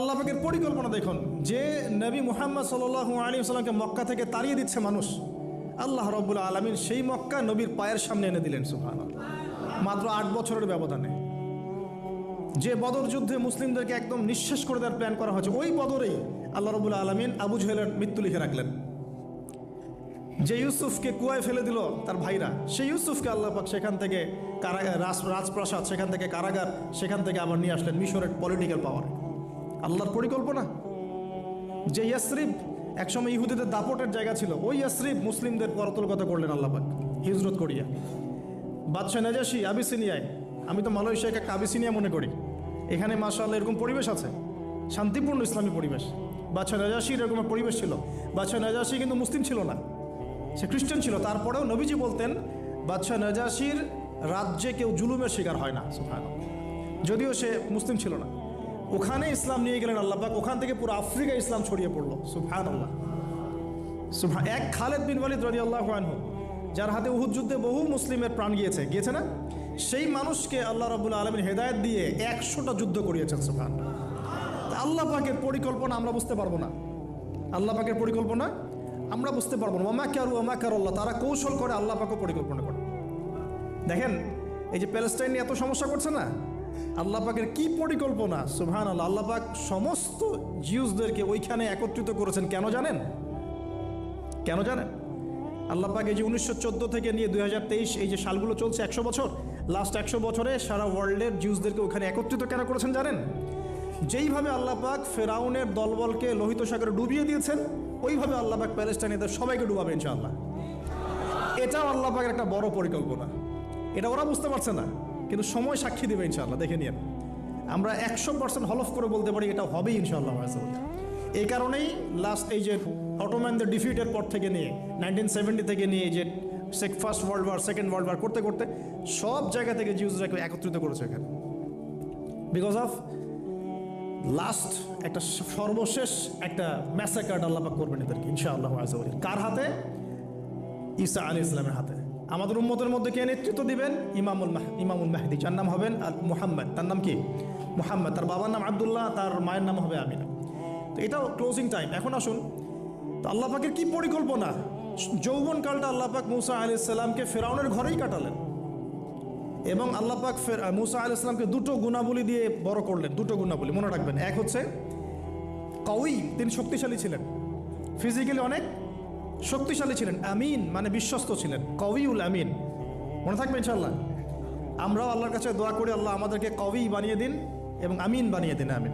আল্লাহ পাকের পরিকল্পনা দেখুন, যে নবী মুহাম্মদ সাল্লাল্লাহু আলাইহি ওয়াসাল্লামকে মক্কা থেকে তাড়িয়ে দিচ্ছে মানুষ, আল্লাহ রাব্বুল আলামিন সেই মক্কা নবীর পায়ের সামনে এনে দিলেন। সুবহানাল্লাহ। মাত্র 8 বছরের ব্যবধানে যে বদর যুদ্ধে মুসলিমদেরকে একদম নিঃশেষ করে দেওয়ার প্ল্যান করা হয়েছে, ওই বদরেই আল্লাহ রাব্বুল আলামিন আবু জেহেলের মৃত্যু লিখে রাখলেন। যে ইউসুফকে কুয়ায় ফেলে দিল তার ভাইরা, সেই ইউসুফকে আল্লাহ পাক সেখান থেকে রাজপ্রাসাদ, সেখান থেকে কারাগার, সেখান থেকে আবার নিয়ে আসলেন মিশরের পলিটিক্যাল পাওয়ার। আল্লাহর পরিকল্পনা। যে ইয়াসরিব একসময় ইহুদিদের দাপটের জায়গা ছিল, ওই ইয়াসরিব মুসলিমদের করতলগত করলেন আল্লাহ পাক হিজরত করিয়া। বাদশাহ নাজাশী আবিসিনিয়ায়, আমি তো মালয়েশিয়াকে একটা আবিসিনিয়া মনে করি, এখানে মাশাআল্লাহ এরকম পরিবেশ আছে, শান্তিপূর্ণ ইসলামী পরিবেশ। বাদশাহ নাজাশীর এরকম পরিবেশ ছিল। বাদশাহ নাজাশী কিন্তু মুসলিম ছিল না, সে খ্রিস্টান ছিল। তারপরেও নবীজি বলতেন বাদশাহ নাজাশীর রাজ্যে কেউ জুলুমের শিকার হয় না। সুবহানাল্লাহ। যদিও সে মুসলিম ছিল না, ওখানে ইসলাম নিয়ে গেলেন আল্লাহ পাক, ওখান থেকে পুরো আফ্রিকা ইসলাম ছড়িয়ে পড়লো। সুবহানাল্লাহ। এক খালেদ বিন ওয়ালিদ রাদিয়াল্লাহু আনহু, যার হাতে উহুদ যুদ্ধে বহু মুসলিমের প্রাণ গিয়েছে না, সেই মানুষকে আল্লাহ রাব্বুল আলামিন হেদায়েত দিয়ে 100টা যুদ্ধ করিয়েছেন। সুবহানাল্লাহ। আল্লাহ পাকের পরিকল্পনা আমরা বুঝতে পারবো না, আল্লাহ পাকের পরিকল্পনা আমরা বুঝতে পারবো না। ওয়া মাকারুল্লাহ, তারা কৌশল করে, আল্লাহ পাকও পরিকল্পনা করে। দেখেন এই যে প্যালেস্টাইন নিয়ে এত সমস্যা করছে না, আল্লাহ পাকের কি পরিকল্পনা। সুবহানাল্লাহ। আল্লাহ পাক সমস্ত জিউসদেরকে ওইখানে একত্রিত করেছেন। কেন জানেন? কেন জানেন? আল্লাহ পাক এই যে 1914 থেকে নিয়ে 2023 এই যে সালগুলো চলছে, 100 বছর, লাস্ট 100 বছরে সারা ওয়ার্ল্ডের জিউসদেরকে ওখানে একত্রিত কেন করেছেন জানেন? যেইভাবে আল্লাহ পাক ফেরাউনের দলবলকে লোহিত সাগরে ডুবিয়ে দিয়েছেন, ওইভাবে আল্লাহ পাক প্যালেস্টাইনিদের সবাইকে ডুবাবে ইনশাআল্লাহ। এটাও আল্লাহ পাকের একটা বড় পরিকল্পনা। এটা ওরা বুঝতে পারছে না, কিন্তু সময় সাক্ষী দেবে ইনশাআল্লাহ। দেখে নিন, আমরা 100% হলফ করে বলতে পারি এটা হবেই ইনশাআল্লাহ। এই কারণেই লাস্ট এই যে অটোম্যানদের ডিফিটের পর থেকে নিয়ে 1970 থেকে নিয়ে যে first world war, second world war করতে করতে সব জায়গা থেকে জিউসরাকে একত্রিত করেছে এখানে, বিকজ অফ লাস্ট একটা সর্বশেষ একটা ম্যাসাকার আল্লাহ পাক করবেন এদেরকে ইনশাআল্লাহ। কার হাতে? ঈসা আলাইহিস সালামের হাতে। আমাদের উম্মতের মধ্যে কে নেতৃত্ব দিবেন? ইমামুল মাহদি, যার নাম হবেন মুহাম্মদ। তার নাম কি? মুহাম্মদ। তার বাবার নাম আব্দুল্লাহ, তার মায়ের নাম হবে আমিনা। তো এটাও ক্লোজিং টাইম। এখন আসুন, তো আল্লাহ পাকের কি পরিকল্পনা। যৌবনকালটা আল্লাহ পাক মুসা আলাইহিস সালামকে ফেরাউনের ঘরেই কাটালেন, এবং আল্লাহ পাক মুসা আলাইহিস সালামকে দুটো গুণাবলী দিয়ে বড় করলেন। দুটো গুণাবলী মনে রাখবেন। এক হচ্ছে কওয়ি, তিনি শক্তিশালী ছিলেন, ফিজিক্যালি অনেক শক্তিশালী ছিলেন। আমিন মানে বিশ্বস্ত ছিলেন, কওয়িউল আমিন। মনে থাকবে ইনশাআল্লাহ। আমরাও আল্লাহর কাছে দোয়া করি, আল্লাহ আমাদেরকে কওয়ি বানিয়ে দিন এবং আমিন বানিয়ে দিন। আমিন।